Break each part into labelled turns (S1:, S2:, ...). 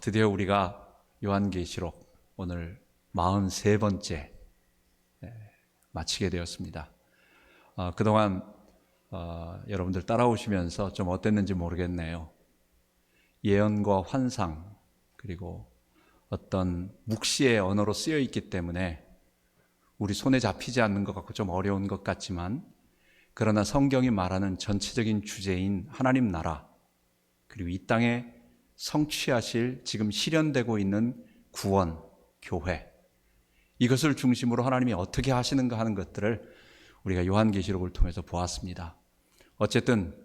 S1: 드디어 우리가 요한계시록 오늘 43번째 마치게 되었습니다. 그동안 여러분들 따라오시면서 좀 어땠는지 모르겠네요. 예언과 환상 그리고 어떤 묵시의 언어로 쓰여 있기 때문에 우리 손에 잡히지 않는 것 같고 좀 어려운 것 같지만, 그러나 성경이 말하는 전체적인 주제인 하나님 나라, 그리고 이 땅에 성취하실 지금 실현되고 있는 구원, 교회, 이것을 중심으로 하나님이 어떻게 하시는가 하는 것들을 우리가 요한계시록을 통해서 보았습니다. 어쨌든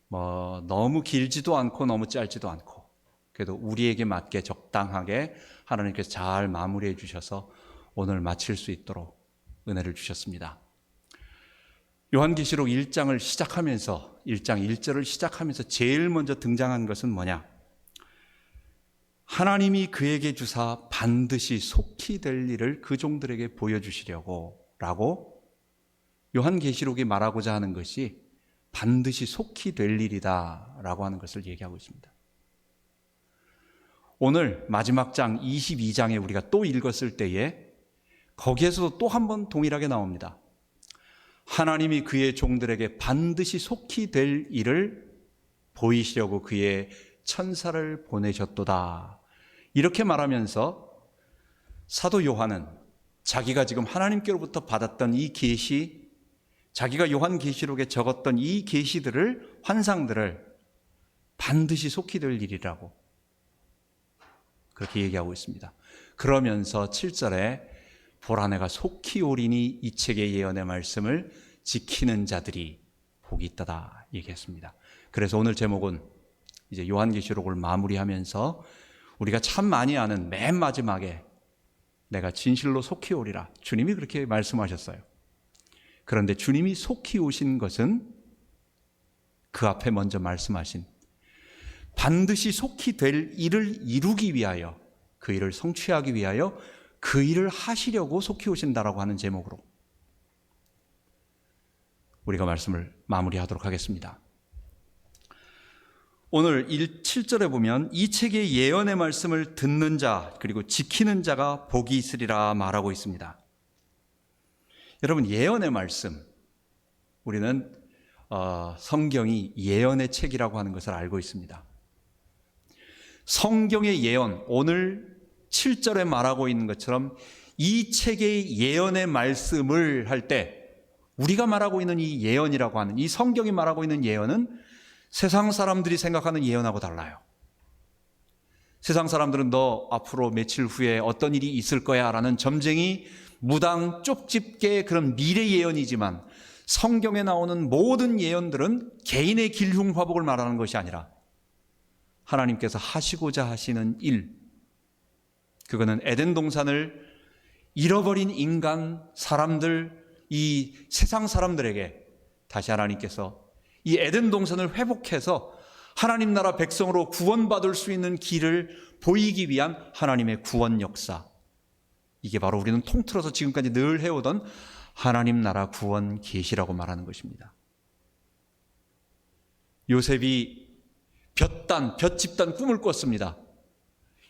S1: 너무 길지도 않고 너무 짧지도 않고, 그래도 우리에게 맞게 적당하게 하나님께서 잘 마무리해 주셔서 오늘 마칠 수 있도록 은혜를 주셨습니다. 요한계시록 1장을 시작하면서 1장 1절을 시작하면서 제일 먼저 등장한 것은 뭐냐? 하나님이 그에게 주사 반드시 속히 될 일을 그 종들에게 보여주시려고 라고 요한계시록이 말하고자 하는 것이 반드시 속히 될 일이다 라고 하는 것을 얘기하고 있습니다. 오늘 마지막 장 22장에 우리가 또 읽었을 때에 거기에서도 또 한 번 동일하게 나옵니다. 하나님이 그의 종들에게 반드시 속히 될 일을 보이시려고 그의 천사를 보내셨도다. 이렇게 말하면서 사도 요한은 자기가 지금 하나님께로부터 받았던 이 계시, 자기가 요한계시록에 적었던 이 계시들을, 환상들을 반드시 속히 될 일이라고 그렇게 얘기하고 있습니다. 그러면서 7절에 보라 내가 속히 오리니 이 책의 예언의 말씀을 지키는 자들이 복이 있다다 얘기했습니다. 그래서 오늘 제목은 이제 요한계시록을 마무리하면서 우리가 참 많이 아는 맨 마지막에 내가 진실로 속히 오리라, 주님이 그렇게 말씀하셨어요. 그런데 주님이 속히 오신 것은 그 앞에 먼저 말씀하신 반드시 속히 될 일을 이루기 위하여, 그 일을 성취하기 위하여 그 일을 하시려고 속히 오신다라고 하는 제목으로 우리가 말씀을 마무리하도록 하겠습니다. 오늘 7절에 보면 이 책의 예언의 말씀을 듣는 자 그리고 지키는 자가 복이 있으리라 말하고 있습니다. 여러분, 예언의 말씀, 우리는 성경이 예언의 책이라고 하는 것을 알고 있습니다. 성경의 예언, 오늘 7절에 말하고 있는 것처럼 이 책의 예언의 말씀을 할 때 우리가 말하고 있는 이 예언이라고 하는, 이 성경이 말하고 있는 예언은 세상 사람들이 생각하는 예언하고 달라요. 세상 사람들은 너 앞으로 며칠 후에 어떤 일이 있을 거야 라는 점쟁이 무당 쪽집게 그런 미래 예언이지만, 성경에 나오는 모든 예언들은 개인의 길흉화복을 말하는 것이 아니라 하나님께서 하시고자 하시는 일, 그거는 에덴 동산을 잃어버린 인간, 사람들, 이 세상 사람들에게 다시 하나님께서 이 에덴 동산을 회복해서 하나님 나라 백성으로 구원받을 수 있는 길을 보이기 위한 하나님의 구원 역사, 이게 바로 우리는 통틀어서 지금까지 늘 해오던 하나님 나라 구원 계시라고 말하는 것입니다. 요셉이 볕 집단 꿈을 꿨습니다.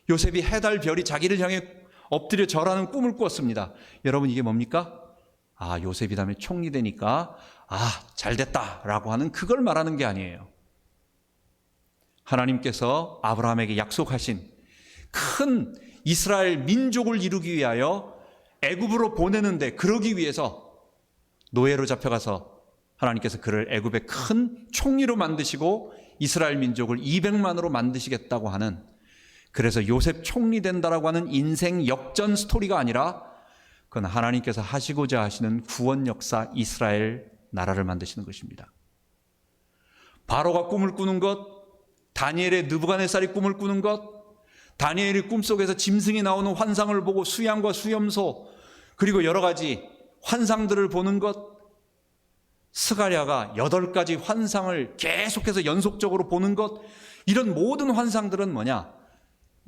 S1: 요셉이 해달 별이 자기를 향해 엎드려 절하는 꿈을 꿨습니다. 여러분, 이게 뭡니까? 요셉이 다음에 총리 되니까 잘됐다라고 하는 그걸 말하는 게 아니에요. 하나님께서 아브라함에게 약속하신 큰 이스라엘 민족을 이루기 위하여 애굽으로 보내는데, 그러기 위해서 노예로 잡혀가서 하나님께서 그를 애굽의 큰 총리로 만드시고 이스라엘 민족을 200만으로 만드시겠다고 하는, 그래서 요셉 총리 된다라고 하는 인생 역전 스토리가 아니라 그건 하나님께서 하시고자 하시는 구원 역사, 이스라엘 나라를 만드시는 것입니다. 바로가 꿈을 꾸는 것, 다니엘의 느부갓네살이 꿈을 꾸는 것, 다니엘이 꿈속에서 짐승이 나오는 환상을 보고 수양과 수염소 그리고 여러 가지 환상들을 보는 것, 스가랴가 8가지 환상을 계속해서 연속적으로 보는 것, 이런 모든 환상들은 뭐냐?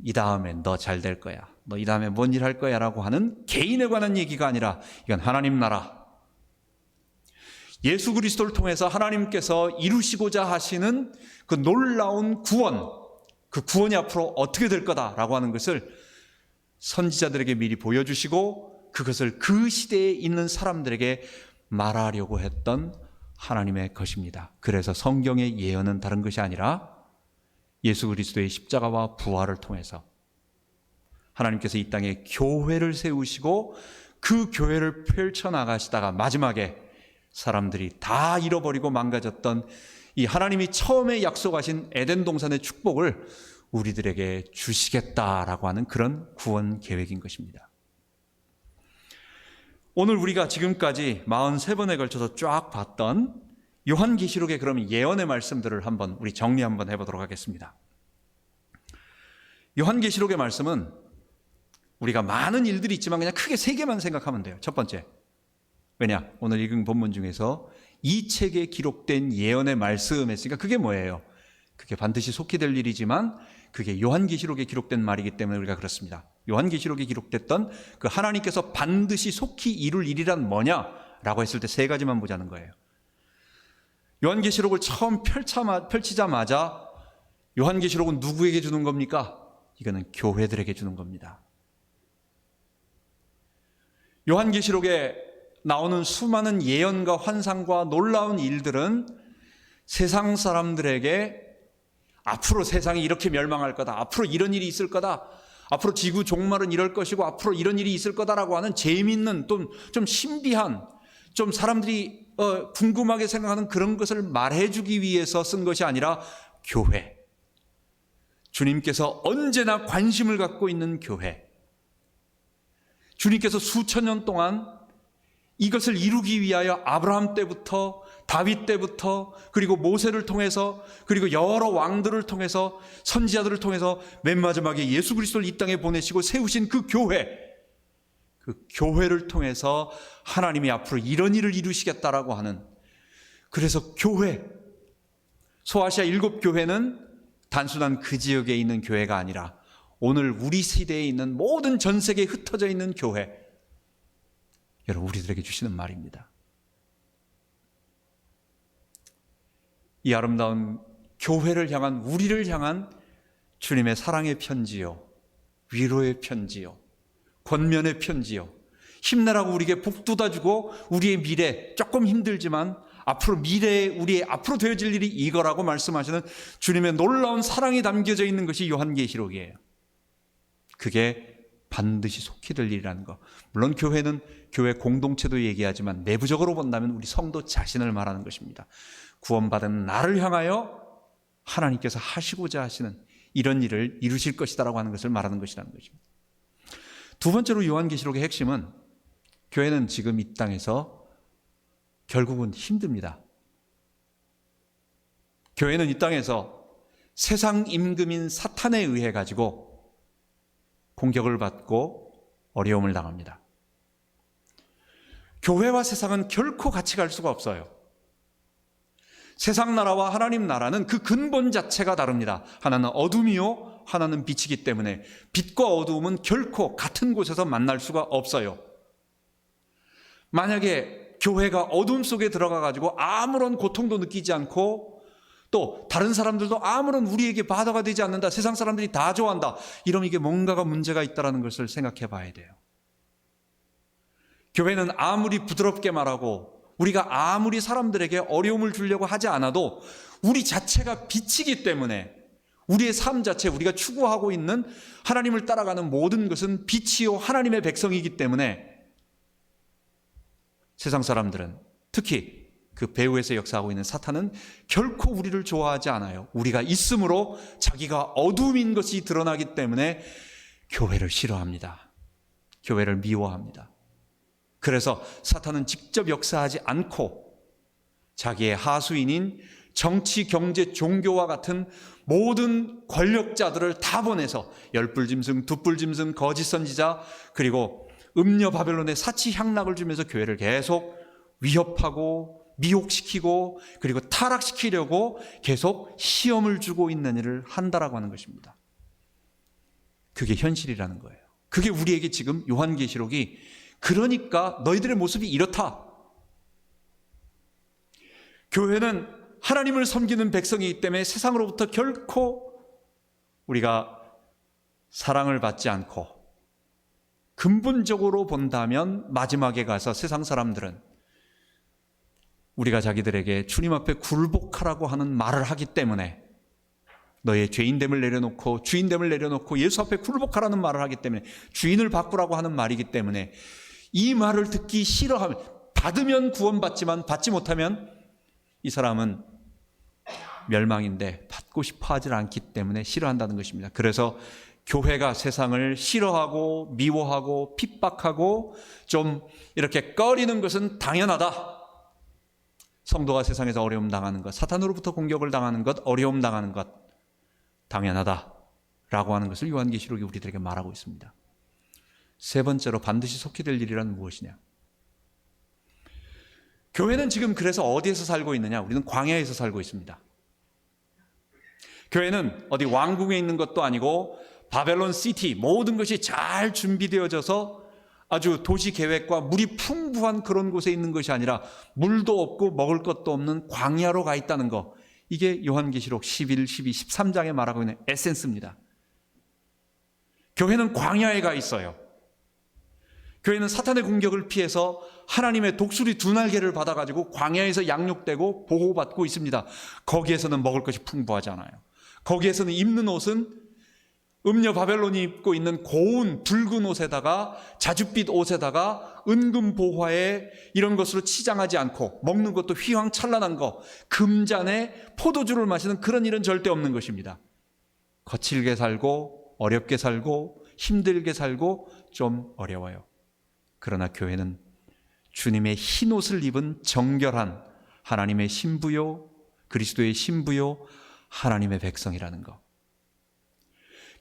S1: 이 다음에 너 잘 될 거야, 너 이 다음에 뭔 일 할 거야 라고 하는 개인에 관한 얘기가 아니라 이건 하나님 나라, 예수 그리스도를 통해서 하나님께서 이루시고자 하시는 그 놀라운 구원, 그 구원이 앞으로 어떻게 될 거다라고 하는 것을 선지자들에게 미리 보여주시고 그것을 그 시대에 있는 사람들에게 말하려고 했던 하나님의 것입니다. 그래서 성경의 예언은 다른 것이 아니라 예수 그리스도의 십자가와 부활을 통해서 하나님께서 이 땅에 교회를 세우시고 그 교회를 펼쳐나가시다가 마지막에 사람들이 다 잃어버리고 망가졌던 이 하나님이 처음에 약속하신 에덴 동산의 축복을 우리들에게 주시겠다라고 하는 그런 구원 계획인 것입니다. 오늘 우리가 지금까지 43번에 걸쳐서 쫙 봤던 요한계시록의 그럼 예언의 말씀들을 한번 우리 정리 한번 해보도록 하겠습니다. 요한계시록의 말씀은 우리가 많은 일들이 있지만 그냥 크게 세 개만 생각하면 돼요. 첫 번째, 왜냐? 오늘 읽은 본문 중에서 이 책에 기록된 예언의 말씀 했으니까 그게 뭐예요? 그게 반드시 속히 될 일이지만 그게 요한계시록에 기록된 말이기 때문에 우리가 그렇습니다. 요한계시록에 기록됐던 그 하나님께서 반드시 속히 이룰 일이란 뭐냐라고 했을 때 세 가지만 보자는 거예요. 요한계시록을 처음 펼치자마자 요한계시록은 누구에게 주는 겁니까? 이거는 교회들에게 주는 겁니다. 요한계시록에 나오는 수많은 예언과 환상과 놀라운 일들은 세상 사람들에게 앞으로 세상이 이렇게 멸망할 거다, 앞으로 이런 일이 있을 거다, 앞으로 지구 종말은 이럴 것이고 앞으로 이런 일이 있을 거다라고 하는 재미있는 좀 신비한, 좀 사람들이 궁금하게 생각하는 그런 것을 말해주기 위해서 쓴 것이 아니라 교회, 주님께서 언제나 관심을 갖고 있는 교회, 주님께서 수천 년 동안 이것을 이루기 위하여 아브라함 때부터 다윗 때부터 그리고 모세를 통해서 그리고 여러 왕들을 통해서 선지자들을 통해서 맨 마지막에 예수 그리스도를 이 땅에 보내시고 세우신 그 교회를 통해서 하나님이 앞으로 이런 일을 이루시겠다라고 하는, 그래서 교회, 소아시아 7교회는 단순한 그 지역에 있는 교회가 아니라 오늘 우리 시대에 있는 모든 전 세계에 흩어져 있는 교회, 여러분 우리들에게 주시는 말입니다. 이 아름다운 교회를 향한, 우리를 향한 주님의 사랑의 편지요, 위로의 편지요, 권면의 편지요, 힘내라고 우리에게 북돋아주고 우리의 미래 조금 힘들지만 앞으로 미래에 우리의 앞으로 되어질 일이 이거라고 말씀하시는 주님의 놀라운 사랑이 담겨져 있는 것이 요한계시록이에요. 그게 반드시 속히 될 일이라는 거. 물론 교회는 교회 공동체도 얘기하지만 내부적으로 본다면 우리 성도 자신을 말하는 것입니다. 구원받은 나를 향하여 하나님께서 하시고자 하시는 이런 일을 이루실 것이다라고 하는 것을 말하는 것이라는 것입니다. 두 번째로 요한계시록의 핵심은 교회는 지금 이 땅에서 결국은 힘듭니다. 교회는 이 땅에서 세상 임금인 사탄에 의해 가지고 공격을 받고 어려움을 당합니다. 교회와 세상은 결코 같이 갈 수가 없어요. 세상 나라와 하나님 나라는 그 근본 자체가 다릅니다. 하나는 어둠이요, 하나는 빛이기 때문에 빛과 어두움은 결코 같은 곳에서 만날 수가 없어요. 만약에 교회가 어둠 속에 들어가 가지고 아무런 고통도 느끼지 않고 또 다른 사람들도 아무런 우리에게 바다가 되지 않는다, 세상 사람들이 다 좋아한다, 이러면 이게 뭔가가 문제가 있다는 것을 생각해 봐야 돼요. 교회는 아무리 부드럽게 말하고 우리가 아무리 사람들에게 어려움을 주려고 하지 않아도 우리 자체가 빛이기 때문에, 우리의 삶 자체, 우리가 추구하고 있는 하나님을 따라가는 모든 것은 빛이요 하나님의 백성이기 때문에 세상 사람들은, 특히 그 배후에서 역사하고 있는 사탄은 결코 우리를 좋아하지 않아요. 우리가 있음으로 자기가 어둠인 것이 드러나기 때문에 교회를 싫어합니다. 교회를 미워합니다. 그래서 사탄은 직접 역사하지 않고 자기의 하수인인 정치, 경제, 종교와 같은 모든 권력자들을 다 보내서 열불짐승, 두불짐승, 거짓 선지자, 그리고 음녀 바벨론의 사치 향락을 주면서 교회를 계속 위협하고 미혹시키고 그리고 타락시키려고 계속 시험을 주고 있는 일을 한다라고 하는 것입니다. 그게 현실이라는 거예요. 그게 우리에게 지금 요한계시록이, 그러니까 너희들의 모습이 이렇다. 교회는 하나님을 섬기는 백성이기 때문에 세상으로부터 결코 우리가 사랑을 받지 않고 근본적으로 본다면 마지막에 가서 세상 사람들은 우리가 자기들에게 주님 앞에 굴복하라고 하는 말을 하기 때문에, 너의 죄인됨을 내려놓고 주인됨을 내려놓고 예수 앞에 굴복하라는 말을 하기 때문에, 주인을 바꾸라고 하는 말이기 때문에 이 말을 듣기 싫어하면, 받으면 구원받지만 받지 못하면 이 사람은 멸망인데 받고 싶어 하지 않기 때문에 싫어한다는 것입니다. 그래서 교회가 세상을 싫어하고 미워하고 핍박하고 좀 이렇게 꺼리는 것은 당연하다. 성도가 세상에서 어려움 당하는 것, 사탄으로부터 공격을 당하는 것, 어려움 당하는 것 당연하다라고 하는 것을 요한계시록이 우리들에게 말하고 있습니다. 세 번째로 반드시 속히 될 일이란 무엇이냐? 교회는 지금 그래서 어디에서 살고 있느냐? 우리는 광야에서 살고 있습니다. 교회는 어디 왕궁에 있는 것도 아니고 바벨론 시티, 모든 것이 잘 준비되어져서 아주 도시 계획과 물이 풍부한 그런 곳에 있는 것이 아니라 물도 없고 먹을 것도 없는 광야로 가 있다는 것, 이게 요한계시록 11, 12, 13장에 말하고 있는 에센스입니다. 교회는 광야에 가 있어요. 교회는 사탄의 공격을 피해서 하나님의 독수리 두 날개를 받아가지고 광야에서 양육되고 보호받고 있습니다. 거기에서는 먹을 것이 풍부하잖아요. 거기에서는 입는 옷은 음녀 바벨론이 입고 있는 고운 붉은 옷에다가 자줏빛 옷에다가 은금 보화에 이런 것으로 치장하지 않고, 먹는 것도 휘황찬란한 거, 금잔에 포도주를 마시는 그런 일은 절대 없는 것입니다. 거칠게 살고 어렵게 살고 힘들게 살고 좀 어려워요. 그러나 교회는 주님의 흰 옷을 입은 정결한 하나님의 신부요, 그리스도의 신부요, 하나님의 백성이라는 것.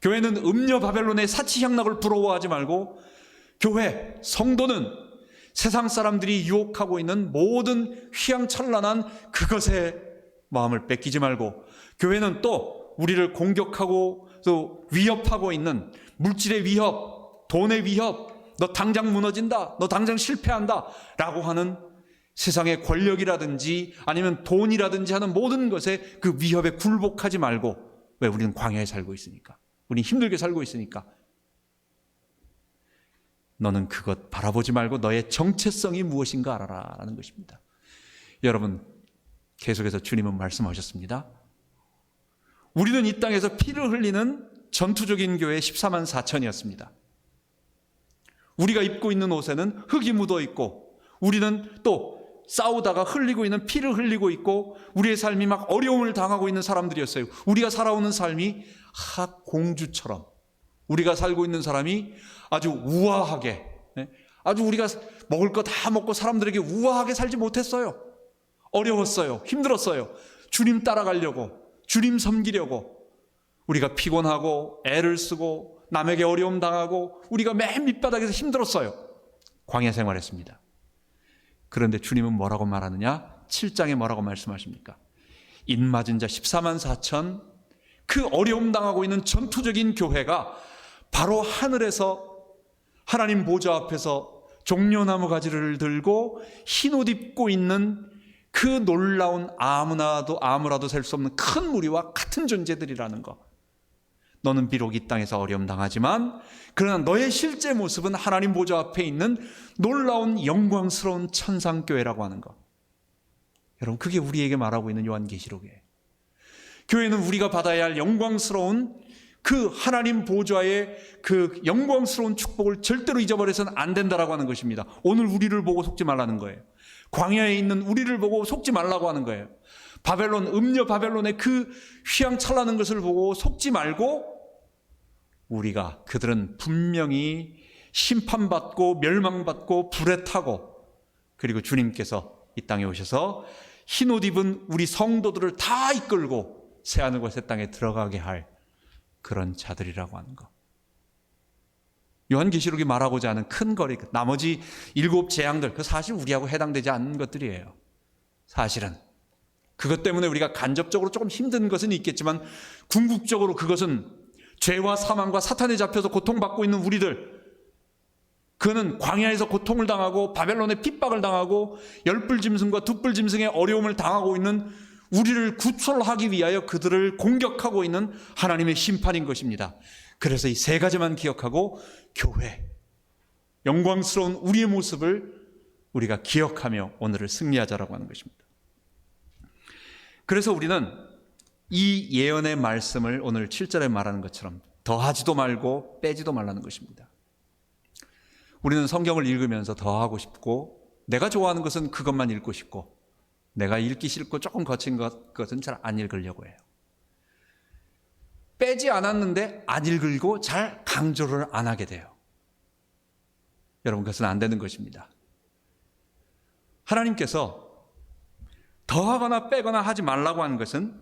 S1: 교회는 음녀 바벨론의 사치향락을 부러워하지 말고, 교회, 성도는 세상 사람들이 유혹하고 있는 모든 휘황찬란한 그것에 마음을 뺏기지 말고, 교회는 또 우리를 공격하고 또 위협하고 있는 물질의 위협, 돈의 위협, 너 당장 무너진다, 너 당장 실패한다 라고 하는 세상의 권력이라든지 아니면 돈이라든지 하는 모든 것에 그 위협에 굴복하지 말고, 왜? 우리는 광야에 살고 있으니까, 우리는 힘들게 살고 있으니까. 너는 그것 바라보지 말고 너의 정체성이 무엇인가 알아라 라는 것입니다. 여러분, 계속해서 주님은 말씀하셨습니다. 우리는 이 땅에서 피를 흘리는 전투적인 교회 14만 4천이었습니다. 우리가 입고 있는 옷에는 흙이 묻어 있고, 우리는 또 싸우다가 흘리고 있는 피를 흘리고 있고, 우리의 삶이 막 어려움을 당하고 있는 사람들이었어요. 우리가 살아오는 삶이 공주처럼, 우리가 살고 있는 사람이 아주 우아하게, 아주 우리가 먹을 거 다 먹고 사람들에게 우아하게 살지 못했어요. 어려웠어요. 힘들었어요. 주님 따라가려고, 주님 섬기려고 우리가 피곤하고 애를 쓰고 남에게 어려움 당하고 우리가 맨 밑바닥에서 힘들었어요. 광야 생활했습니다. 그런데 주님은 뭐라고 말하느냐? 7장에 뭐라고 말씀하십니까? 인맞은 자 14만 4천, 그 어려움 당하고 있는 전투적인 교회가 바로 하늘에서 하나님 보좌 앞에서 종려나무 가지를 들고 흰 옷 입고 있는 그 놀라운 아무라도 셀 수 없는 큰 무리와 같은 존재들이라는 것. 너는 비록 이 땅에서 어려움 당하지만 그러나 너의 실제 모습은 하나님 보좌 앞에 있는 놀라운 영광스러운 천상교회라고 하는 것. 여러분, 그게 우리에게 말하고 있는 요한계시록이에요. 교회는 우리가 받아야 할 영광스러운 그 하나님 보좌의 그 영광스러운 축복을 절대로 잊어버려서는 안 된다라고 하는 것입니다. 오늘 우리를 보고 속지 말라는 거예요. 광야에 있는 우리를 보고 속지 말라고 하는 거예요. 바벨론, 음녀 바벨론의 그 휘황찬란한 것을 보고 속지 말고, 우리가, 그들은 분명히 심판받고 멸망받고 불에 타고, 그리고 주님께서 이 땅에 오셔서 흰옷 입은 우리 성도들을 다 이끌고 새하늘과 새 땅에 들어가게 할 그런 자들이라고 하는 것. 요한계시록이 말하고자 하는 큰 거리, 나머지 7 재앙들, 그 사실 우리하고 해당되지 않는 것들이에요. 사실은 그것 때문에 우리가 간접적으로 조금 힘든 것은 있겠지만, 궁극적으로 그것은 죄와 사망과 사탄에 잡혀서 고통받고 있는 우리들, 그는 광야에서 고통을 당하고 바벨론의 핍박을 당하고 열불짐승과 둣불짐승의 어려움을 당하고 있는 우리를 구출하기 위하여 그들을 공격하고 있는 하나님의 심판인 것입니다. 그래서 이 세 가지만 기억하고 교회, 영광스러운 우리의 모습을 우리가 기억하며 오늘을 승리하자라고 하는 것입니다. 그래서 우리는 이 예언의 말씀을 오늘 7절에 말하는 것처럼 더하지도 말고 빼지도 말라는 것입니다. 우리는 성경을 읽으면서 더하고 싶고, 내가 좋아하는 것은 그것만 읽고 싶고, 내가 읽기 싫고 조금 거친 것은 잘 안 읽으려고 해요. 빼지 않았는데 안 읽고 잘 강조를 안 하게 돼요. 여러분, 그것은 안 되는 것입니다. 하나님께서 더하거나 빼거나 하지 말라고 하는 것은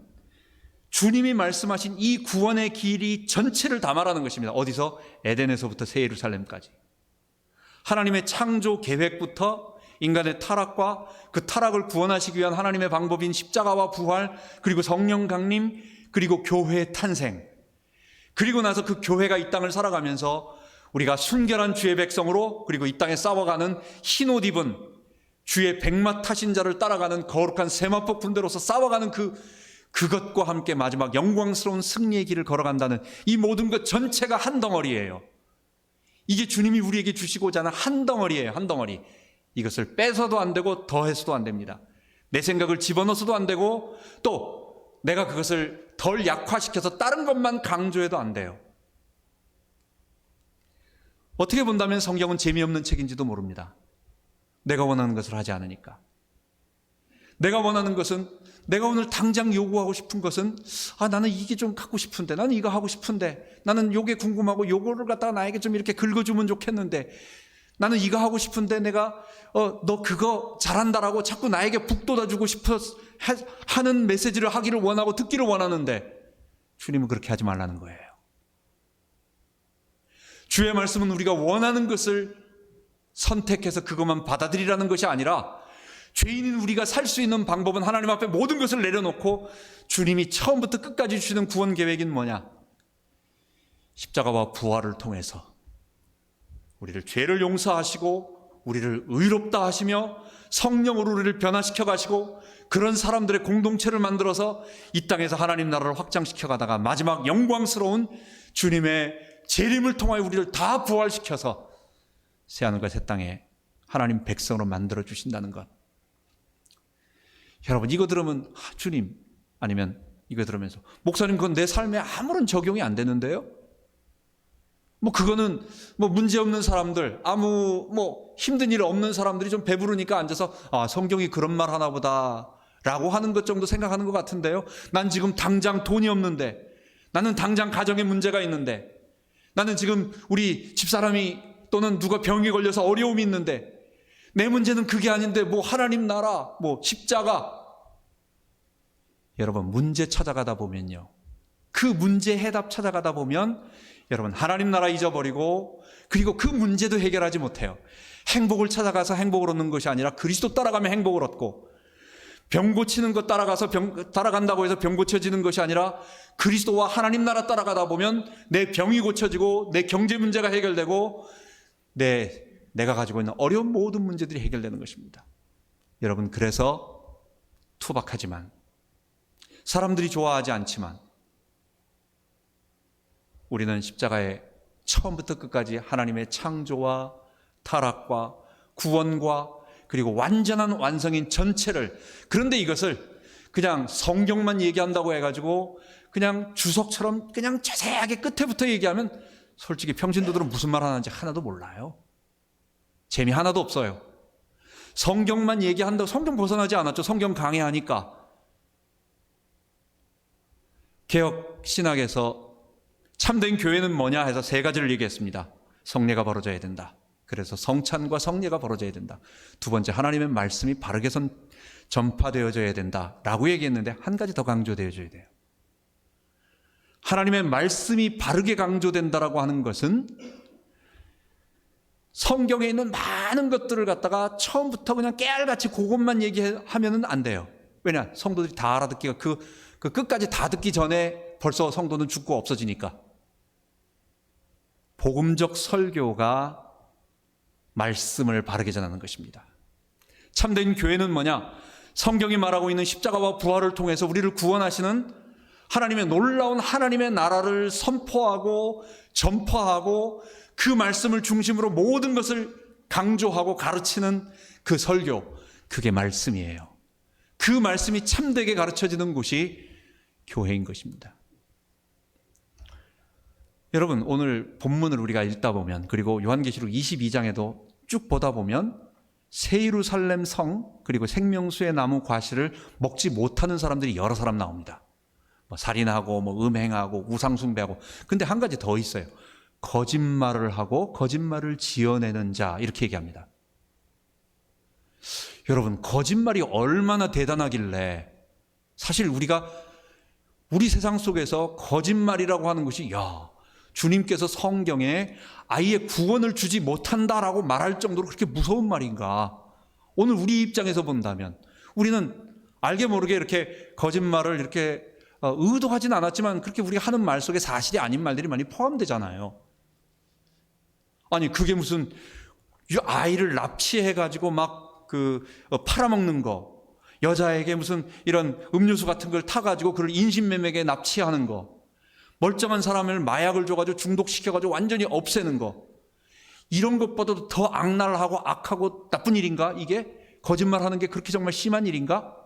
S1: 주님이 말씀하신 이 구원의 길이 전체를 다 말하는 것입니다. 어디서? 에덴에서부터 새 예루살렘까지. 하나님의 창조 계획부터 인간의 타락과 그 타락을 구원하시기 위한 하나님의 방법인 십자가와 부활, 그리고 성령 강림, 그리고 교회의 탄생, 그리고 나서 그 교회가 이 땅을 살아가면서 우리가 순결한 주의 백성으로, 그리고 이 땅에 싸워가는 흰옷 입은 주의 백마 타신 자를 따라가는 거룩한 세마포 군대로서 싸워가는 그것과 함께 마지막 영광스러운 승리의 길을 걸어간다는 이 모든 것 전체가 한 덩어리예요. 이게 주님이 우리에게 주시고자 하는 한 덩어리예요. 한 덩어리. 이것을 빼서도 안 되고 더해서도 안 됩니다. 내 생각을 집어넣어서도 안 되고, 또 내가 그것을 덜 약화시켜서 다른 것만 강조해도 안 돼요. 어떻게 본다면 성경은 재미없는 책인지도 모릅니다. 내가 원하는 것을 하지 않으니까. 내가 원하는 것은, 내가 오늘 당장 요구하고 싶은 것은, 나는 이게 좀 갖고 싶은데, 나는 이거 하고 싶은데, 나는 요게 궁금하고 요거를 갖다가 나에게 좀 이렇게 긁어주면 좋겠는데, 나는 이거 하고 싶은데 내가 너 그거 잘한다라고 자꾸 나에게 북돋아주고 싶어 하는 메시지를 하기를 원하고 듣기를 원하는데, 주님은 그렇게 하지 말라는 거예요. 주의 말씀은 우리가 원하는 것을 선택해서 그것만 받아들이라는 것이 아니라, 죄인인 우리가 살 수 있는 방법은 하나님 앞에 모든 것을 내려놓고 주님이 처음부터 끝까지 주시는 구원 계획인 뭐냐? 십자가와 부활을 통해서 우리를 죄를 용서하시고 우리를 의롭다 하시며 성령으로 우리를 변화시켜 가시고, 그런 사람들의 공동체를 만들어서 이 땅에서 하나님 나라를 확장시켜 가다가 마지막 영광스러운 주님의 재림을 통하여 우리를 다 부활시켜서 새하늘과 새 땅에 하나님 백성으로 만들어 주신다는 것. 여러분, 이거 들으면 주님, 아니면 이거 들으면서 목사님, 그건 내 삶에 아무런 적용이 안 되는데요? 그거는 문제 없는 사람들, 아무 힘든 일 없는 사람들이 좀 배부르니까 앉아서 성경이 그런 말 하나 보다 라고 하는 것 정도 생각하는 것 같은데요. 난 지금 당장 돈이 없는데, 나는 당장 가정에 문제가 있는데, 나는 지금 우리 집사람이 또는 누가 병이 걸려서 어려움이 있는데, 내 문제는 그게 아닌데 하나님 나라, 십자가. 여러분, 문제 찾아가다 보면요, 그 문제 해답 찾아가다 보면 여러분, 하나님 나라 잊어버리고, 그리고 그 문제도 해결하지 못해요. 행복을 찾아가서 행복을 얻는 것이 아니라 그리스도 따라가면 행복을 얻고, 병 고치는 것 따라간다고 해서 병 고쳐지는 것이 아니라 그리스도와 하나님 나라 따라가다 보면 내 병이 고쳐지고, 내 경제 문제가 해결되고, 내가 가지고 있는 어려운 모든 문제들이 해결되는 것입니다. 여러분, 그래서 투박하지만, 사람들이 좋아하지 않지만, 우리는 십자가에 처음부터 끝까지 하나님의 창조와 타락과 구원과 그리고 완전한 완성인 전체를, 그런데 이것을 그냥 성경만 얘기한다고 해가지고 그냥 주석처럼 그냥 자세하게 끝에부터 얘기하면 솔직히 평신도들은 무슨 말 하는지 하나도 몰라요. 재미 하나도 없어요. 성경만 얘기한다고, 성경 벗어나지 않았죠. 성경 강해하니까. 개혁 신학에서 참된 교회는 뭐냐 해서 세 가지를 얘기했습니다. 성례가 벌어져야 된다. 그래서 성찬과 성례가 벌어져야 된다. 두 번째, 하나님의 말씀이 바르게 전파되어져야 된다라고 얘기했는데, 한 가지 더 강조되어져야 돼요. 하나님의 말씀이 바르게 강조된다라고 하는 것은 성경에 있는 많은 것들을 갖다가 처음부터 그냥 깨알같이 그것만 얘기하면 안 돼요. 왜냐? 성도들이 다 알아듣기가, 그 끝까지 다 듣기 전에 벌써 성도는 죽고 없어지니까. 복음적 설교가 말씀을 바르게 전하는 것입니다. 참된 교회는 뭐냐? 성경이 말하고 있는 십자가와 부활을 통해서 우리를 구원하시는 하나님의 놀라운 하나님의 나라를 선포하고 전파하고 그 말씀을 중심으로 모든 것을 강조하고 가르치는 그 설교, 그게 말씀이에요. 그 말씀이 참되게 가르쳐지는 곳이 교회인 것입니다. 여러분, 오늘 본문을 우리가 읽다 보면, 그리고 요한계시록 22장에도 쭉 보다 보면 새 예루살렘 성 그리고 생명수의 나무 과실을 먹지 못하는 사람들이 여러 사람 나옵니다. 살인하고 음행하고 우상숭배하고. 근데 한 가지 더 있어요. 거짓말을 하고 거짓말을 지어내는 자, 이렇게 얘기합니다. 여러분, 거짓말이 얼마나 대단하길래, 사실 우리 세상 속에서 거짓말이라고 하는 것이, 주님께서 성경에 아예 구원을 주지 못한다라고 말할 정도로 그렇게 무서운 말인가? 오늘 우리 입장에서 본다면 우리는 알게 모르게 이렇게 거짓말을 이렇게 의도하진 않았지만 그렇게 우리가 하는 말 속에 사실이 아닌 말들이 많이 포함되잖아요. 아니, 그게 무슨 아이를 납치해가지고 팔아먹는 거, 여자에게 무슨 이런 음료수 같은 걸 타가지고 그를 인신매매에 납치하는 거, 멀쩡한 사람을 마약을 줘가지고 중독시켜가지고 완전히 없애는 거, 이런 것보다도 더 악랄하고 악하고 나쁜 일인가? 이게 거짓말하는 게 그렇게 정말 심한 일인가?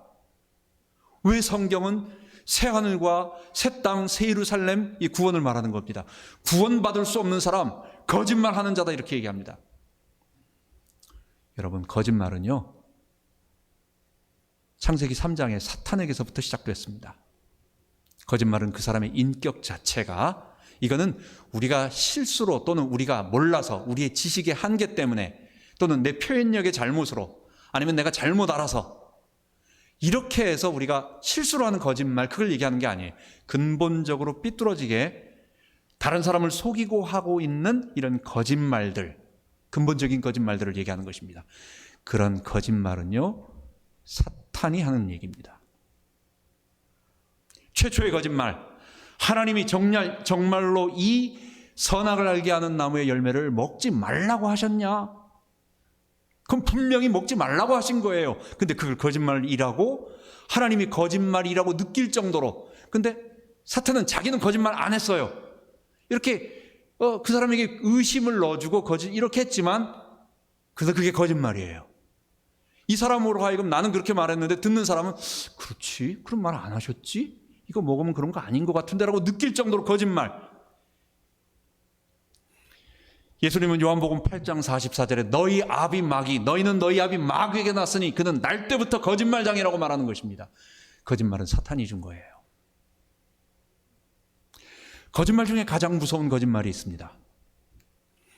S1: 왜 성경은 새하늘과 새 땅, 새 예루살렘, 이 구원을 말하는 겁니다. 구원받을 수 없는 사람, 거짓말하는 자다, 이렇게 얘기합니다. 여러분, 거짓말은요, 창세기 3장에 사탄에게서부터 시작됐습니다. 거짓말은 그 사람의 인격 자체가, 이거는 우리가 실수로 또는 우리가 몰라서 우리의 지식의 한계 때문에 또는 내 표현력의 잘못으로 아니면 내가 잘못 알아서 이렇게 해서 우리가 실수로 하는 거짓말, 그걸 얘기하는 게 아니에요. 근본적으로 삐뚤어지게 다른 사람을 속이고 하고 있는 이런 거짓말들, 근본적인 거짓말들을 얘기하는 것입니다. 그런 거짓말은요, 사탄이 하는 얘기입니다. 최초의 거짓말, 하나님이 정말로 이 선악을 알게 하는 나무의 열매를 먹지 말라고 하셨냐? 그럼 분명히 먹지 말라고 하신 거예요. 근데 그걸 거짓말이라고, 하나님이 거짓말이라고 느낄 정도로. 근데 사탄은 자기는 거짓말 안 했어요. 이렇게 그 사람에게 의심을 넣어주고 이렇게 했지만, 그래서 그게 거짓말이에요. 이 사람으로 하여금 나는 그렇게 말했는데 듣는 사람은 그렇지? 그런 말 안 하셨지? 이거 먹으면 그런 거 아닌 것 같은데 라고 느낄 정도로 거짓말. 예수님은 요한복음 8장 44절에 너희 아비 마귀, 너희는 너희 아비 마귀에게 났으니 그는 날 때부터 거짓말장이라고 말하는 것입니다. 거짓말은 사탄이 준 거예요. 거짓말 중에 가장 무서운 거짓말이 있습니다.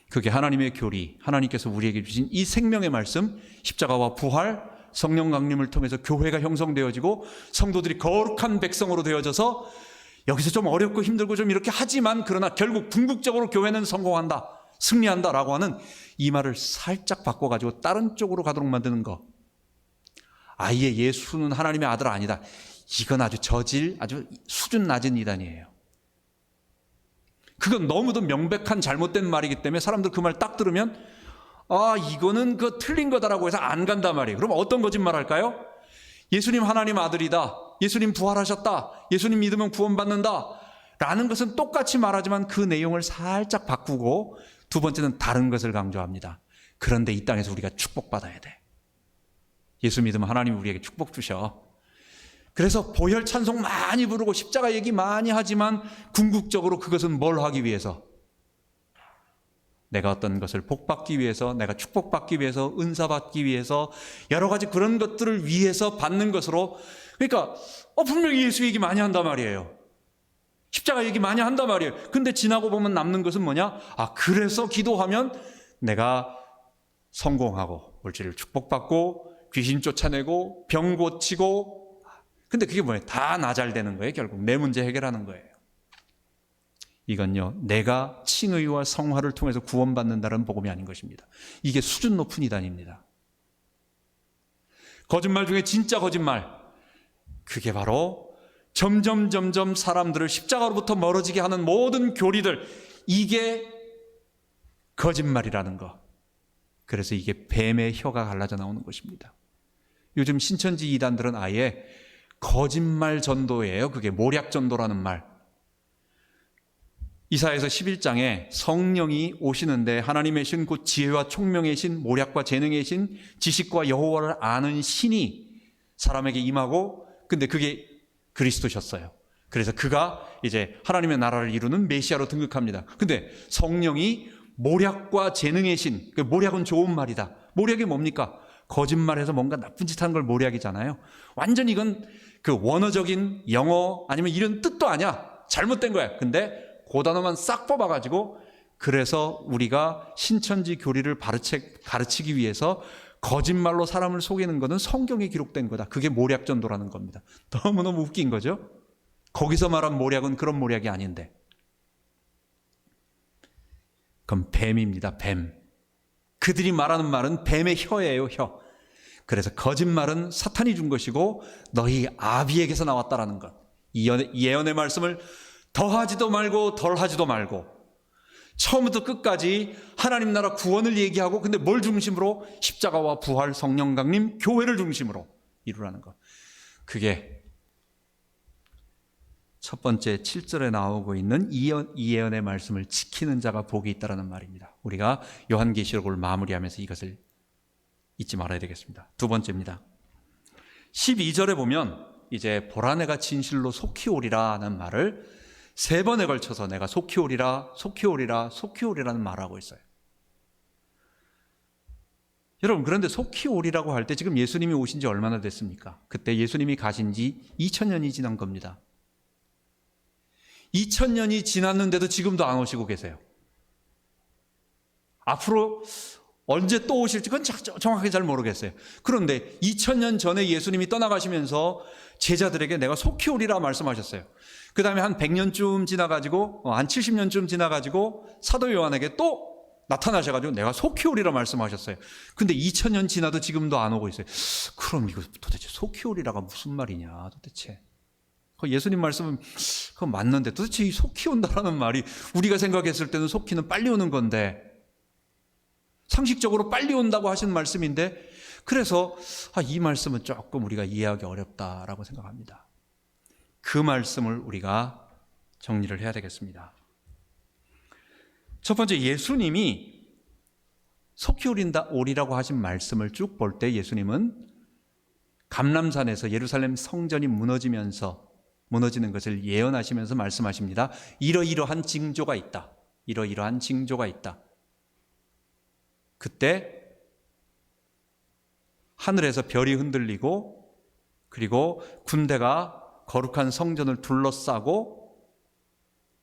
S1: 그게 하나님의 교리, 하나님께서 우리에게 주신 이 생명의 말씀, 십자가와 부활, 성령 강림을 통해서 교회가 형성되어지고 성도들이 거룩한 백성으로 되어져서 여기서 좀 어렵고 힘들고 좀 이렇게 하지만 그러나 결국 궁극적으로 교회는 성공한다, 승리한다라고 하는 이 말을 살짝 바꿔가지고 다른 쪽으로 가도록 만드는 거. 아예 예수는 하나님의 아들 아니다. 이건 아주 아주 수준 낮은 이단이에요. 그건 너무도 명백한 잘못된 말이기 때문에 사람들 그 말 딱 들으면 이거는 틀린 거다라고 해서 안 간단 말이에요. 그럼 어떤 거짓말 할까요? 예수님 하나님 아들이다, 예수님 부활하셨다, 예수님 믿으면 구원받는다 라는 것은 똑같이 말하지만 그 내용을 살짝 바꾸고 두 번째는 다른 것을 강조합니다. 그런데 이 땅에서 우리가 축복받아야 돼. 예수 믿으면 하나님 우리에게 축복 주셔. 그래서 보혈 찬송 많이 부르고 십자가 얘기 많이 하지만 궁극적으로 그것은 뭘 하기 위해서? 내가 어떤 것을 복받기 위해서, 내가 축복받기 위해서, 은사받기 위해서, 여러 가지 그런 것들을 위해서 받는 것으로. 그러니까 분명히 예수 얘기 많이 한단 말이에요. 십자가 얘기 많이 한단 말이에요. 근데 지나고 보면 남는 것은 뭐냐? 그래서 기도하면 내가 성공하고 물질을 축복받고 귀신 쫓아내고 병 고치고. 근데 그게 뭐예요? 다 나 잘 되는 거예요. 결국 내 문제 해결하는 거예요. 이건요, 내가 칭의와 성화를 통해서 구원받는다는 복음이 아닌 것입니다. 이게 수준 높은 이단입니다. 거짓말 중에 진짜 거짓말, 그게 바로 점점 사람들을 십자가로부터 멀어지게 하는 모든 교리들, 이게 거짓말이라는 거. 그래서 이게 뱀의 혀가 갈라져 나오는 것입니다. 요즘 신천지 이단들은 아예 거짓말 전도예요. 그게 모략 전도라는 말. 이사야서 11장에 성령이 오시는데 하나님의 신 곧 지혜와 총명의 신, 모략과 재능의 신, 지식과 여호와를 아는 신이 사람에게 임하고, 근데 그게 그리스도셨어요. 그래서 그가 이제 하나님의 나라를 이루는 메시아로 등극합니다. 근데 성령이 모략과 재능의 신, 모략은 좋은 말이다. 모략이 뭡니까? 거짓말해서 뭔가 나쁜 짓 하는 걸 모략이잖아요. 완전 이건 그 원어적인 영어 아니면 이런 뜻도 아니야. 잘못된 거야. 근데 그 단어만 싹 뽑아가지고, 그래서 우리가 신천지 교리를 가르치기 위해서 거짓말로 사람을 속이는 것은 성경에 기록된 거다. 그게 모략 전도라는 겁니다. 너무너무 웃긴 거죠. 거기서 말한 모략은 그런 모략이 아닌데. 그건 뱀입니다. 뱀. 그들이 말하는 말은 뱀의 혀예요. 혀. 그래서 거짓말은 사탄이 준 것이고 너희 아비에게서 나왔다라는 것. 이 예언의 말씀을 더하지도 말고 덜하지도 말고 처음부터 끝까지 하나님 나라 구원을 얘기하고, 근데 뭘 중심으로? 십자가와 부활, 성령 강림, 교회를 중심으로 이루라는 것. 그게 첫 번째 7절에 나오고 있는 이 예언의 말씀을 지키는 자가 복이 있다라는 말입니다. 우리가 요한계시록을 마무리하면서 이것을 잊지 말아야 되겠습니다. 두 번째입니다. 12절에 보면 이제 보라 내가 진실로 속히 오리라는 말을 세 번에 걸쳐서 내가 속히 오리라, 속히 오리라, 속히 오리라는 말하고 있어요. 여러분, 그런데 속히 오리라고 할 때 지금 예수님이 오신 지 얼마나 됐습니까? 그때 예수님이 가신 지 2000년이 지난 겁니다. 2000년이 지났는데도 지금도 안 오시고 계세요. 앞으로 언제 또 오실지 그건 정확하게 잘 모르겠어요. 그런데 2000년 전에 예수님이 떠나가시면서 제자들에게 내가 속히 오리라 말씀하셨어요. 그 다음에 한 100년쯤 지나가지고, 한 70년쯤 지나가지고 사도 요한에게 또 나타나셔가지고 내가 속히 오리라 말씀하셨어요. 근데 2000년 지나도 지금도 안 오고 있어요. 그럼 이거 도대체 속히 오리라가 무슨 말이냐 도대체. 예수님 말씀은 그건 맞는데 도대체 이 속히 온다라는 말이 우리가 생각했을 때는 속히는 빨리 오는 건데, 상식적으로 빨리 온다고 하시는 말씀인데, 그래서 이 말씀은 조금 우리가 이해하기 어렵다라고 생각합니다. 그 말씀을 우리가 정리를 해야 되겠습니다. 첫 번째, 예수님이 속히 오리라고 하신 말씀을 쭉 볼 때 예수님은 감람산에서 예루살렘 성전이 무너지는 것을 예언하시면서 말씀하십니다. 이러이러한 징조가 있다. 이러이러한 징조가 있다. 그때 하늘에서 별이 흔들리고, 그리고 군대가 거룩한 성전을 둘러싸고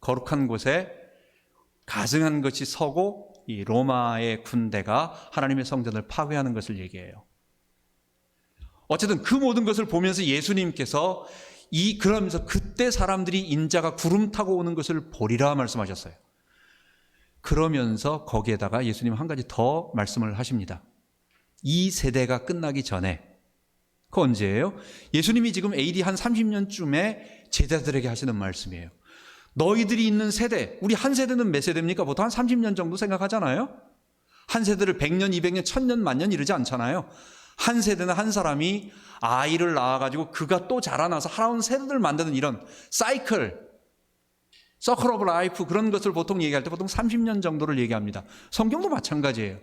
S1: 거룩한 곳에 가증한 것이 서고, 이 로마의 군대가 하나님의 성전을 파괴하는 것을 얘기해요. 어쨌든 그 모든 것을 보면서 예수님께서 그러면서 그때 사람들이 인자가 구름 타고 오는 것을 보리라 말씀하셨어요. 그러면서 거기에다가 예수님 한 가지 더 말씀을 하십니다. 이 세대가 끝나기 전에, 그 언제예요? 예수님이 지금 AD 한 30년쯤에 제자들에게 하시는 말씀이에요. 너희들이 있는 세대, 우리 한 세대는 몇 세대입니까? 보통 한 30년 정도 생각하잖아요. 한 세대를 100년, 200년, 1000년, 만년 이르지 않잖아요. 한 세대는 한 사람이 아이를 낳아가지고 그가 또 자라나서 하나온 세대를 만드는 이런 사이클, 서클 오브 라이프, 그런 것을 보통 얘기할 때 보통 30년 정도를 얘기합니다. 성경도 마찬가지예요.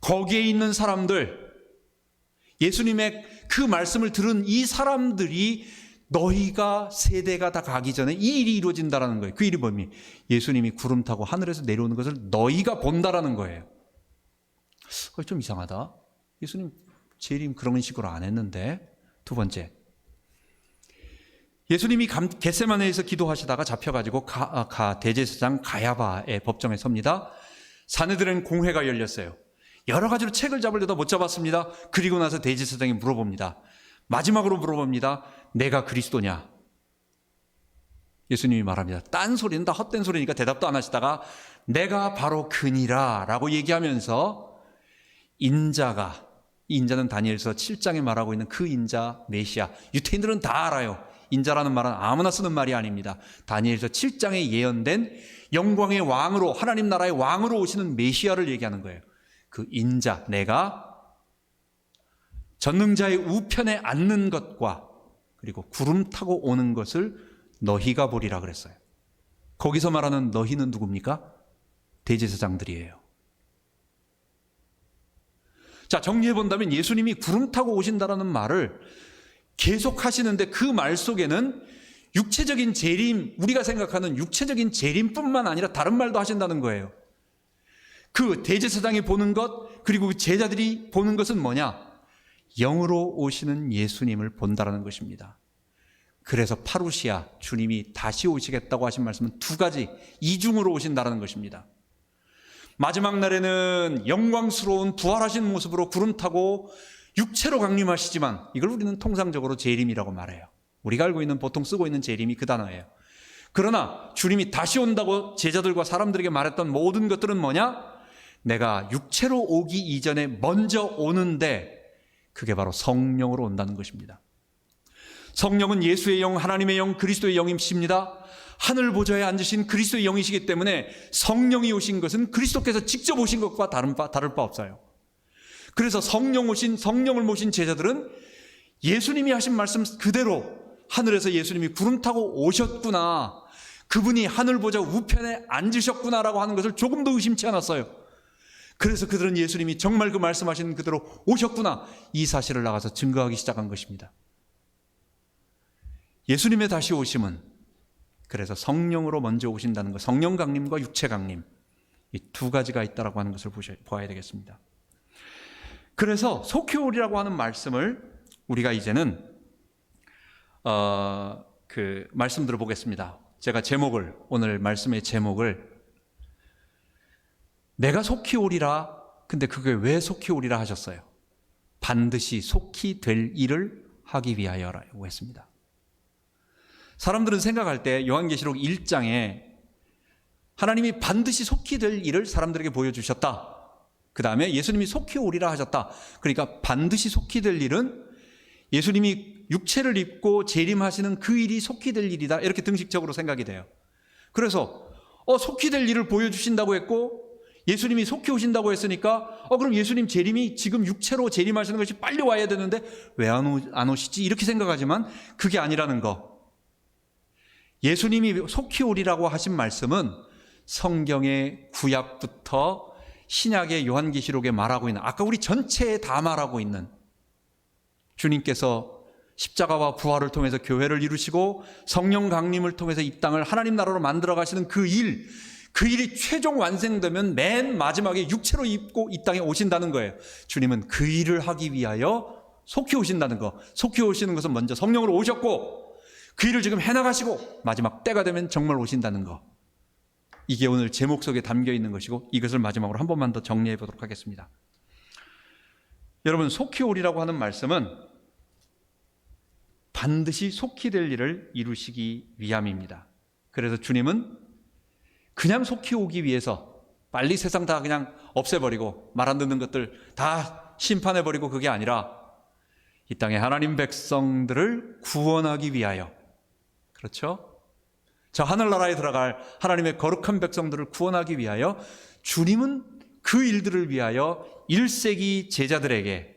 S1: 거기에 있는 사람들, 예수님의 그 말씀을 들은 이 사람들이 너희가 세대가 다 가기 전에 이 일이 이루어진다라는 거예요. 그 일이 뭡니까? 예수님이 구름 타고 하늘에서 내려오는 것을 너희가 본다라는 거예요. 좀 이상하다. 예수님 재림 그런 식으로 안 했는데. 두 번째, 예수님이 겟세마네에서 기도하시다가 잡혀가지고 대제사장 가야바의 법정에 섭니다. 사내들은 공회가 열렸어요. 여러 가지로 책을 잡으려다 못 잡았습니다. 그리고 나서 대제사장이 물어봅니다. 마지막으로 물어봅니다. 내가 그리스도냐? 예수님이 말합니다. 딴소리는 다 헛된 소리니까 대답도 안 하시다가 내가 바로 그니라 라고 얘기하면서 인자는 다니엘서 7장에 말하고 있는 그 인자 메시아, 유태인들은 다 알아요. 인자라는 말은 아무나 쓰는 말이 아닙니다. 다니엘서 7장에 예언된 영광의 왕으로, 하나님 나라의 왕으로 오시는 메시아를 얘기하는 거예요. 그 인자, 내가 전능자의 우편에 앉는 것과 그리고 구름 타고 오는 것을 너희가 보리라 그랬어요. 거기서 말하는 너희는 누굽니까? 대제사장들이에요. 자, 정리해 본다면 예수님이 구름 타고 오신다라는 말을 계속 하시는데 그 말 속에는 육체적인 재림, 우리가 생각하는 육체적인 재림뿐만 아니라 다른 말도 하신다는 거예요. 그 대제사장이 보는 것, 그리고 제자들이 보는 것은 뭐냐? 영으로 오시는 예수님을 본다라는 것입니다. 그래서 파루시아, 주님이 다시 오시겠다고 하신 말씀은 두 가지, 이중으로 오신다라는 것입니다. 마지막 날에는 영광스러운 부활하신 모습으로 구름 타고 육체로 강림하시지만, 이걸 우리는 통상적으로 재림이라고 말해요. 우리가 알고 있는, 보통 쓰고 있는 재림이 그 단어예요. 그러나 주님이 다시 온다고 제자들과 사람들에게 말했던 모든 것들은 뭐냐? 내가 육체로 오기 이전에 먼저 오는데, 그게 바로 성령으로 온다는 것입니다. 성령은 예수의 영, 하나님의 영, 그리스도의 영이십니다. 하늘 보좌에 앉으신 그리스도의 영이시기 때문에 성령이 오신 것은 그리스도께서 직접 오신 것과 다를 바 없어요. 그래서 성령을 모신 제자들은 예수님이 하신 말씀 그대로 하늘에서 예수님이 구름 타고 오셨구나, 그분이 하늘 보좌 우편에 앉으셨구나라고 하는 것을 조금도 의심치 않았어요. 그래서 그들은 예수님이 정말 그 말씀하신 그대로 오셨구나, 이 사실을 나가서 증거하기 시작한 것입니다. 예수님의 다시 오심은 그래서 성령으로 먼저 오신다는 것, 성령 강림과 육체 강림, 이 두 가지가 있다라고 하는 것을 보아야 되겠습니다. 그래서 속히 오리라고 하는 말씀을 우리가 이제는 말씀 들어보겠습니다. 제가 오늘 말씀의 제목을 내가 속히 오리라, 근데 그게 왜 속히 오리라 하셨어요? 반드시 속히 될 일을 하기 위하여라고 했습니다. 사람들은 생각할 때 요한계시록 1장에 하나님이 반드시 속히 될 일을 사람들에게 보여주셨다, 그 다음에 예수님이 속히 오리라 하셨다. 그러니까 반드시 속히 될 일은 예수님이 육체를 입고 재림하시는 그 일이 속히 될 일이다, 이렇게 등식적으로 생각이 돼요. 그래서 속히 될 일을 보여주신다고 했고 예수님이 속히 오신다고 했으니까 그럼 예수님 재림이 지금 육체로 재림하시는 것이 빨리 와야 되는데 왜 안 오시지? 이렇게 생각하지만 그게 아니라는 거. 예수님이 속히 오리라고 하신 말씀은 성경의 구약부터 신약의 요한계시록에 말하고 있는, 아까 우리 전체에 다 말하고 있는, 주님께서 십자가와 부활을 통해서 교회를 이루시고 성령 강림을 통해서 이 땅을 하나님 나라로 만들어 가시는 그 일이 최종 완성되면 맨 마지막에 육체로 입고 이 땅에 오신다는 거예요. 주님은 그 일을 하기 위하여 속히 오신다는 거. 속히 오시는 것은 먼저 성령으로 오셨고 그 일을 지금 해나가시고 마지막 때가 되면 정말 오신다는 거. 이게 오늘 제목 속에 담겨 있는 것이고, 이것을 마지막으로 한 번만 더 정리해 보도록 하겠습니다. 여러분, 속히 오리라고 하는 말씀은 반드시 속히 될 일을 이루시기 위함입니다. 그래서 주님은 그냥 속히 오기 위해서 빨리 세상 다 그냥 없애버리고 말 안 듣는 것들 다 심판해버리고 그게 아니라 이 땅에 하나님 백성들을 구원하기 위하여, 그렇죠? 저 하늘나라에 들어갈 하나님의 거룩한 백성들을 구원하기 위하여 주님은 그 일들을 위하여 1세기 제자들에게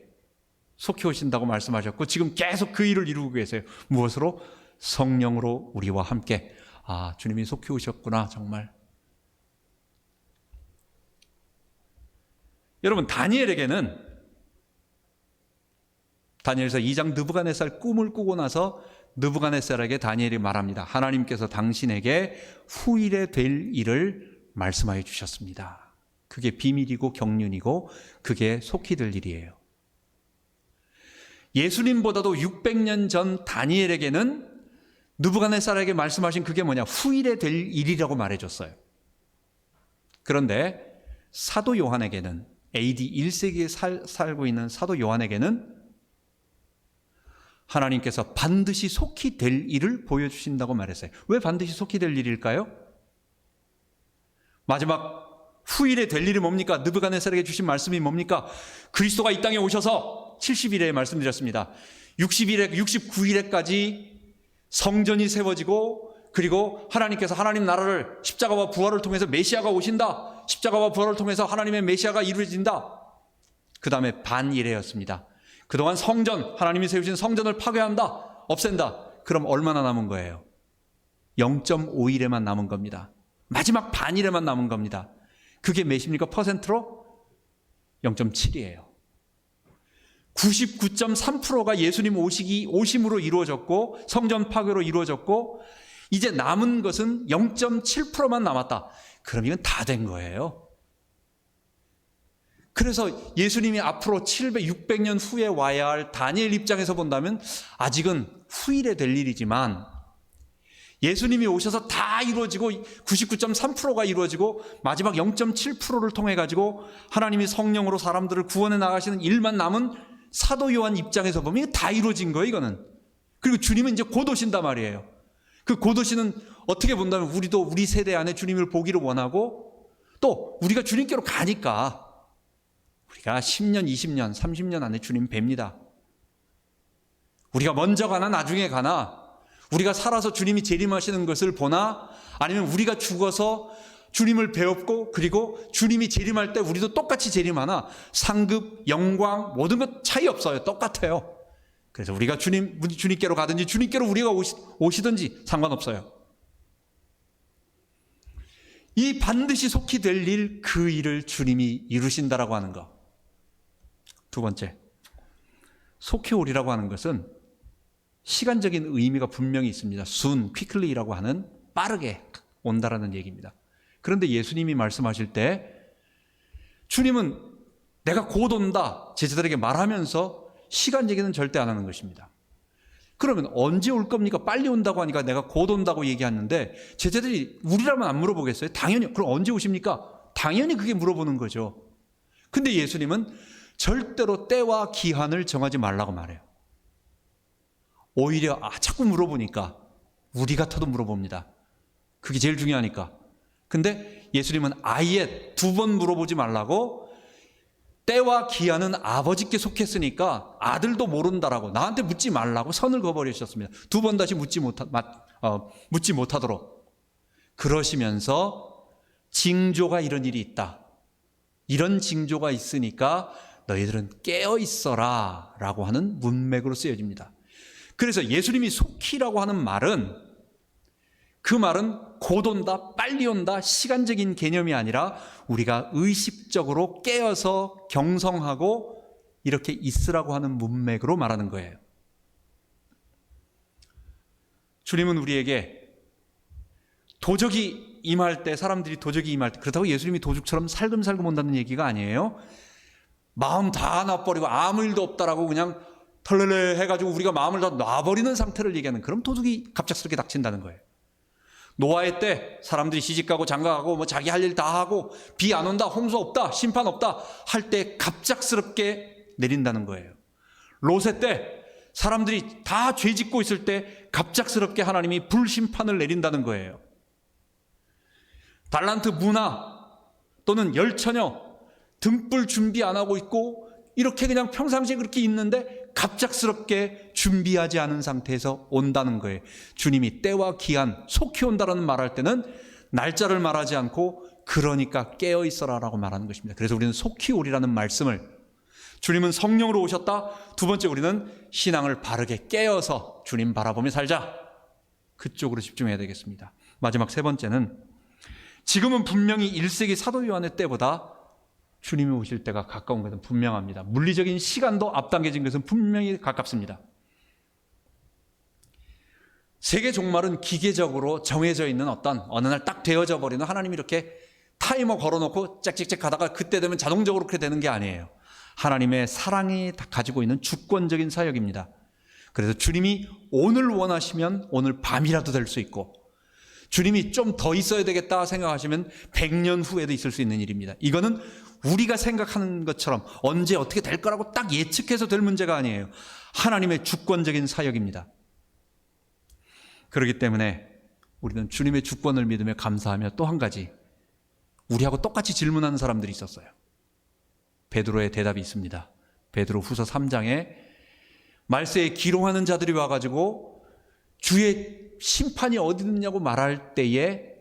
S1: 속히 오신다고 말씀하셨고 지금 계속 그 일을 이루고 계세요. 무엇으로? 성령으로 우리와 함께. 주님이 속히 오셨구나, 정말. 여러분, 다니엘에게는 다니엘서 2장 느부갓네살 꿈을 꾸고 나서 느부갓네살에게 다니엘이 말합니다. 하나님께서 당신에게 후일에 될 일을 말씀하여 주셨습니다. 그게 비밀이고 경륜이고 그게 속히 될 일이에요. 예수님보다도 600년 전 다니엘에게는 느부갓네살에게 말씀하신 그게 뭐냐? 후일에 될 일이라고 말해줬어요. 그런데 사도 요한에게는, AD 1세기에 살고 있는 사도 요한에게는 하나님께서 반드시 속히 될 일을 보여주신다고 말했어요. 왜 반드시 속히 될 일일까요? 마지막 후일에 될 일이 뭡니까? 느부갓네살에게 주신 말씀이 뭡니까? 그리스도가 이 땅에 오셔서 70일에 말씀드렸습니다. 69일에까지 성전이 세워지고, 그리고 하나님께서 하나님 나라를 십자가와 부활을 통해서 메시아가 오신다. 십자가와 부활을 통해서 하나님의 메시아가 이루어진다. 그 다음에 반일회였습니다. 그동안 성전, 하나님이 세우신 성전을 파괴한다, 없앤다. 그럼 얼마나 남은 거예요? 0.5일에만 남은 겁니다. 마지막 반일에만 남은 겁니다. 그게 몇입니까? 퍼센트로? 0.7이에요. 99.3%가 예수님 오심으로 이루어졌고 성전 파괴로 이루어졌고 이제 남은 것은 0.7%만 남았다. 그럼 이건 다 된 거예요. 그래서 예수님이 앞으로 600년 후에 와야 할 다니엘 입장에서 본다면 아직은 후일에 될 일이지만 예수님이 오셔서 다 이루어지고 99.3%가 이루어지고 마지막 0.7%를 통해 가지고 하나님이 성령으로 사람들을 구원해 나가시는 일만 남은 사도 요한 입장에서 보면 다 이루어진 거예요, 이거는. 그리고 주님은 이제 곧 오신단 말이에요. 그 곧 오시는 어떻게 본다면 우리도 우리 세대 안에 주님을 보기를 원하고 또 우리가 주님께로 가니까 우리가 10년, 20년, 30년 안에 주님 뵙니다. 우리가 먼저 가나 나중에 가나 우리가 살아서 주님이 재림하시는 것을 보나 아니면 우리가 죽어서 주님을 배웠고 그리고 주님이 재림할 때 우리도 똑같이 재림하나 상급, 영광 모든 것 차이 없어요. 똑같아요. 그래서 우리가 주님께로 가든지 주님께로 우리가 오시든지 상관없어요. 이 반드시 속히 될 일, 그 일을 주님이 이루신다라고 하는 것. 두 번째, 속히 오리라고 하는 것은 시간적인 의미가 분명히 있습니다. soon, quickly라고 하는 빠르게 온다라는 얘기입니다. 그런데 예수님이 말씀하실 때 주님은 내가 곧 온다 제자들에게 말하면서 시간 얘기는 절대 안 하는 것입니다. 그러면 언제 올 겁니까? 빨리 온다고 하니까 내가 곧 온다고 얘기하는데 제자들이 우리라면 안 물어보겠어요? 당연히. 그럼 언제 오십니까? 당연히 그게 물어보는 거죠. 근데 예수님은 절대로 때와 기한을 정하지 말라고 말해요. 오히려 자꾸 물어보니까 우리 같아도 물어봅니다. 그게 제일 중요하니까. 근데 예수님은 아예 2번 물어보지 말라고 때와 기한은 아버지께 속했으니까 아들도 모른다라고 나한테 묻지 말라고 선을 그어버리셨습니다. 2번 다시 묻지 못하도록. 그러시면서 징조가 이런 일이 있다. 이런 징조가 있으니까 너희들은 깨어 있어라 라고 하는 문맥으로 쓰여집니다. 그래서 예수님이 속히라고 하는 말은 그 말은 곧 온다, 빨리 온다, 시간적인 개념이 아니라 우리가 의식적으로 깨어서 경성하고 이렇게 있으라고 하는 문맥으로 말하는 거예요. 주님은 우리에게 도적이 임할 때, 사람들이 도적이 임할 때, 그렇다고 예수님이 도둑처럼 살금살금 온다는 얘기가 아니에요. 마음 다 놔버리고 아무 일도 없다라고 그냥 털레레 해가지고 우리가 마음을 다 놔버리는 상태를 얘기하는 그런 도둑이 갑작스럽게 닥친다는 거예요. 노아의 때 사람들이 시집가고 장가가고 뭐 자기 할 일 다 하고 비 안 온다, 홍수 없다, 심판 없다 할 때 갑작스럽게 내린다는 거예요. 롯의 때 사람들이 다 죄 짓고 있을 때 갑작스럽게 하나님이 불심판을 내린다는 거예요. 달란트 문화 또는 열처녀 등불 준비 안 하고 있고 이렇게 그냥 평상시에 그렇게 있는데 갑작스럽게 준비하지 않은 상태에서 온다는 거예요. 주님이 때와 기한, 속히 온다라는 말할 때는 날짜를 말하지 않고 그러니까 깨어 있어라라고 말하는 것입니다. 그래서 우리는 속히 오리라는 말씀을 주님은 성령으로 오셨다. 두 번째 우리는 신앙을 바르게 깨어서 주님 바라보며 살자. 그쪽으로 집중해야 되겠습니다. 마지막 세 번째는 지금은 분명히 1세기 사도 요한의 때보다 주님이 오실 때가 가까운 것은 분명합니다. 물리적인 시간도 앞당겨진 것은 분명히 가깝습니다. 세계 종말은 기계적으로 정해져 있는 어느 날 딱 되어져 버리는 하나님이 이렇게 타이머 걸어놓고 짹짹짹 가다가 그때 되면 자동적으로 그렇게 되는 게 아니에요. 하나님의 사랑이 가지고 있는 주권적인 사역입니다. 그래서 주님이 오늘 원하시면 오늘 밤이라도 될 수 있고 주님이 좀 더 있어야 되겠다 생각하시면 100년 후에도 있을 수 있는 일입니다. 이거는 우리가 생각하는 것처럼 언제 어떻게 될 거라고 딱 예측해서 될 문제가 아니에요. 하나님의 주권적인 사역입니다. 그렇기 때문에 우리는 주님의 주권을 믿으며 감사하며 또 한 가지 우리하고 똑같이 질문하는 사람들이 있었어요. 베드로의 대답이 있습니다. 베드로 후서 3장에 말세에 기롱하는 자들이 와가지고 주의 심판이 어디 있느냐고 말할 때에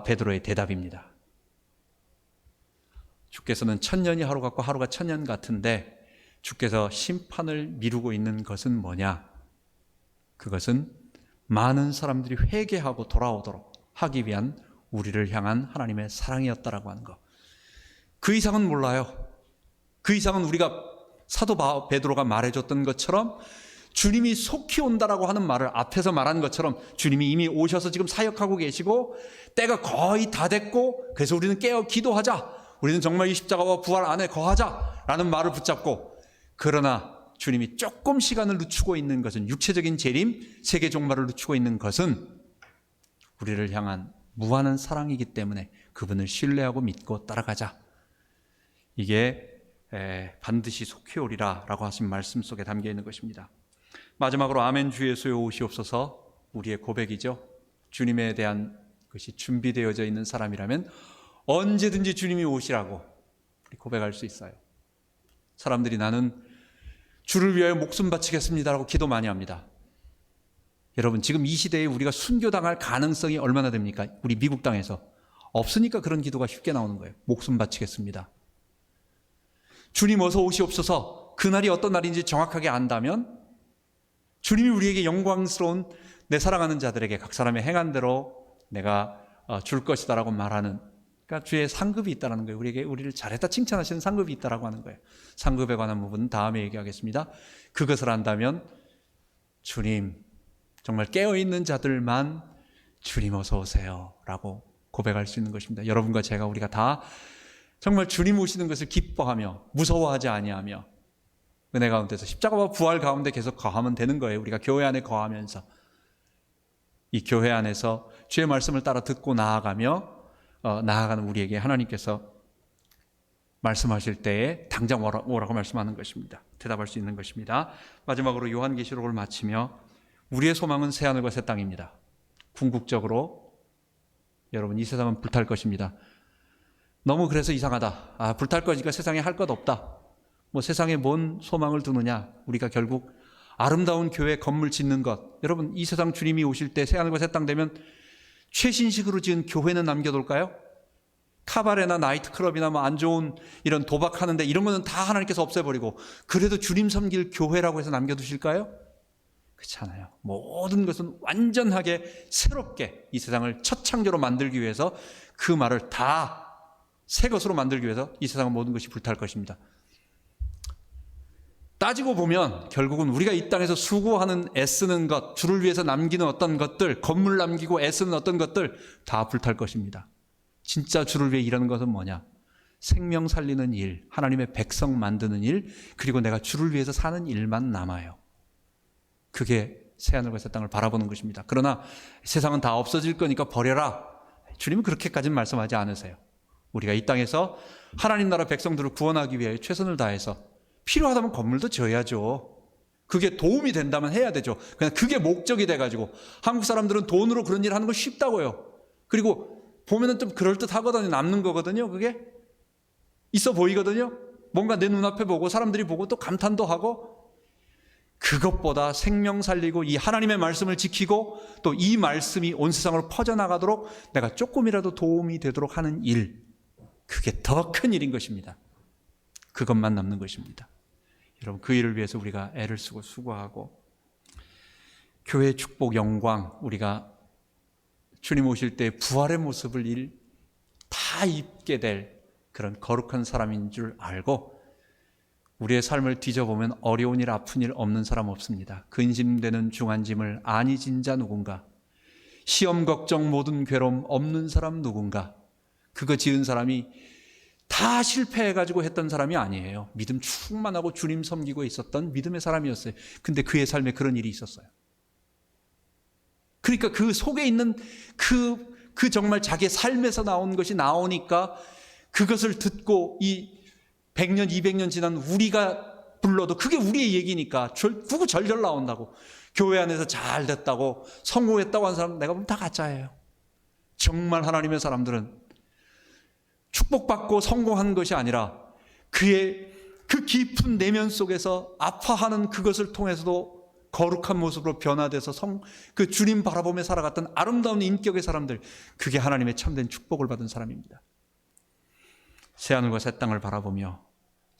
S1: 베드로의 대답입니다. 주께서는 1000년이 하루 같고 하루가 1000년 같은데 주께서 심판을 미루고 있는 것은 뭐냐? 그것은 많은 사람들이 회개하고 돌아오도록 하기 위한 우리를 향한 하나님의 사랑이었다라고 하는 것. 그 이상은 몰라요. 그 이상은 우리가 사도 베드로가 말해줬던 것처럼 주님이 속히 온다라고 하는 말을 앞에서 말한 것처럼 주님이 이미 오셔서 지금 사역하고 계시고 때가 거의 다 됐고 그래서 우리는 깨어 기도하자. 우리는 정말 이 십자가와 부활 안에 거하자라는 말을 붙잡고, 그러나 주님이 조금 시간을 늦추고 있는 것은, 육체적인 재림, 세계 종말을 늦추고 있는 것은 우리를 향한 무한한 사랑이기 때문에 그분을 신뢰하고 믿고 따라가자. 이게 반드시 속히 오리라 라고 하신 말씀 속에 담겨 있는 것입니다. 마지막으로 아멘 주 예수여 오시옵소서, 우리의 고백이죠. 주님에 대한 것이 준비되어져 있는 사람이라면 언제든지 주님이 오시라고 고백할 수 있어요. 사람들이 나는 주를 위하여 목숨 바치겠습니다라고 기도 많이 합니다. 여러분, 지금 이 시대에 우리가 순교당할 가능성이 얼마나 됩니까? 우리 미국 땅에서 없으니까 그런 기도가 쉽게 나오는 거예요. 목숨 바치겠습니다. 주님 어서 오시옵소서, 그날이 어떤 날인지 정확하게 안다면 주님이 우리에게 영광스러운 내 사랑하는 자들에게 각 사람의 행한 대로 내가 줄 것이다라고 말하는, 그러니까 주의 상급이 있다는 거예요. 우리를 잘했다 칭찬하시는 상급이 있다라고 하는 거예요. 상급에 관한 부분은 다음에 얘기하겠습니다. 그것을 안다면 주님, 정말 깨어있는 자들만 주님 어서 오세요 라고 고백할 수 있는 것입니다. 여러분과 제가, 우리가 다 정말 주님 오시는 것을 기뻐하며 무서워하지 아니하며 은혜 가운데서 십자가와 부활 가운데 계속 거하면 되는 거예요. 우리가 교회 안에 거하면서 이 교회 안에서 주의 말씀을 따라 듣고 나아가는 우리에게 하나님께서 말씀하실 때에 당장 오라고 말씀하는 것입니다. 대답할 수 있는 것입니다. 마지막으로 요한계시록을 마치며 우리의 소망은 새하늘과 새 땅입니다. 궁극적으로 여러분, 이 세상은 불탈 것입니다. 너무 그래서 이상하다. 불탈 거니까 세상에 할 것 없다. 세상에 뭔 소망을 두느냐. 우리가 결국 아름다운 교회 건물 짓는 것. 여러분, 이 세상 주님이 오실 때 새하늘과 새 땅 되면 최신식으로 지은 교회는 남겨둘까요? 카바레나 나이트클럽이나 안 좋은 이런 도박하는데 이런 거는 다 하나님께서 없애버리고 그래도 주님 섬길 교회라고 해서 남겨두실까요? 그렇잖아요. 모든 것은 완전하게 새롭게 이 세상을 첫 창조로 만들기 위해서, 그 말을 다 새 것으로 만들기 위해서 이 세상은 모든 것이 불탈 것입니다. 따지고 보면 결국은 우리가 이 땅에서 수고하는, 애쓰는 것, 주를 위해서 남기는 어떤 것들, 건물 남기고 애쓰는 어떤 것들 다 불탈 것입니다. 진짜 주를 위해 일하는 것은 뭐냐? 생명 살리는 일, 하나님의 백성 만드는 일, 그리고 내가 주를 위해서 사는 일만 남아요. 그게 새하늘과 새 땅을 바라보는 것입니다. 그러나 세상은 다 없어질 거니까 버려라. 주님은 그렇게까지는 말씀하지 않으세요. 우리가 이 땅에서 하나님 나라 백성들을 구원하기 위해 최선을 다해서 필요하다면 건물도 지어야죠. 그게 도움이 된다면 해야 되죠. 그냥 그게 목적이 돼가지고 한국 사람들은 돈으로 그런 일 하는 거 쉽다고요. 그리고 보면은 좀 그럴듯하거든요. 남는 거거든요. 그게 있어 보이거든요. 뭔가 내 눈앞에 보고 사람들이 보고 또 감탄도 하고, 그것보다 생명 살리고 이 하나님의 말씀을 지키고 또 이 말씀이 온 세상으로 퍼져나가도록 내가 조금이라도 도움이 되도록 하는 일, 그게 더 큰 일인 것입니다. 그것만 남는 것입니다. 여러분, 그 일을 위해서 우리가 애를 쓰고 수고하고, 교회의 축복, 영광, 우리가 주님 오실 때 부활의 모습을 다 입게 될 그런 거룩한 사람인 줄 알고, 우리의 삶을 뒤져보면 어려운 일, 아픈 일 없는 사람 없습니다. 근심되는 중한 짐을 안이 진 자 누군가, 시험 걱정 모든 괴로움 없는 사람 누군가. 그거 지은 사람이 다 실패해가지고 했던 사람이 아니에요. 믿음 충만하고 주님 섬기고 있었던 믿음의 사람이었어요. 근데 그의 삶에 그런 일이 있었어요. 그러니까 그 속에 있는 그 정말 자기의 삶에서 나온 것이 나오니까 그것을 듣고 이 100년, 200년 지난 우리가 불러도 그게 우리의 얘기니까 구구절절 나온다고. 교회 안에서 잘 됐다고, 성공했다고 하는 사람 내가 보면 다 가짜예요. 정말 하나님의 사람들은 축복받고 성공한 것이 아니라 그의 그 깊은 내면 속에서 아파하는 그것을 통해서도 거룩한 모습으로 변화돼서 그 주님 바라보며 살아갔던 아름다운 인격의 사람들, 그게 하나님의 참된 축복을 받은 사람입니다. 새하늘과 새 땅을 바라보며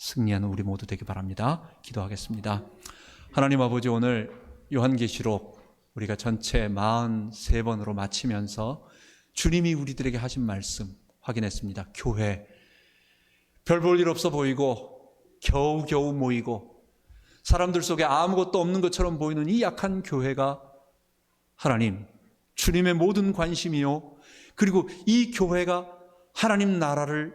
S1: 승리하는 우리 모두 되기 바랍니다. 기도하겠습니다. 하나님 아버지, 오늘 요한계시록 우리가 전체 43번으로 마치면서 주님이 우리들에게 하신 말씀 확인했습니다. 교회, 별 볼 일 없어 보이고 겨우겨우 모이고 사람들 속에 아무것도 없는 것처럼 보이는 이 약한 교회가 하나님, 주님의 모든 관심이요, 그리고 이 교회가 하나님 나라를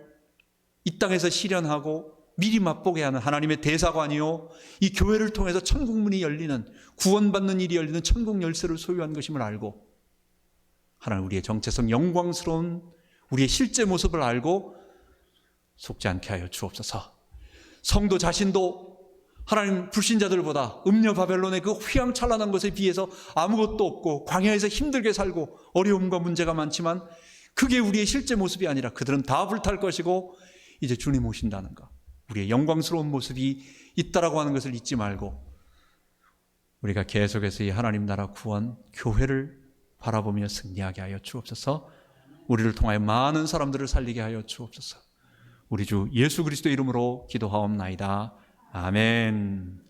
S1: 이 땅에서 실현하고 미리 맛보게 하는 하나님의 대사관이요, 이 교회를 통해서 천국문이 열리는, 구원받는 일이 열리는 천국 열쇠를 소유한 것임을 알고, 하나님 우리의 정체성, 영광스러운 우리의 실제 모습을 알고 속지 않게 하여 주옵소서. 성도 자신도 하나님 불신자들보다 음녀 바벨론의 그 휘황찬란한 것에 비해서 아무것도 없고 광야에서 힘들게 살고 어려움과 문제가 많지만 그게 우리의 실제 모습이 아니라 그들은 다 불탈 것이고 이제 주님 오신다는 것, 우리의 영광스러운 모습이 있다라고 하는 것을 잊지 말고 우리가 계속해서 이 하나님 나라 구원, 교회를 바라보며 승리하게 하여 주옵소서. 우리를 통하여 많은 사람들을 살리게 하여 주옵소서. 우리 주 예수 그리스도 이름으로 기도하옵나이다. 아멘.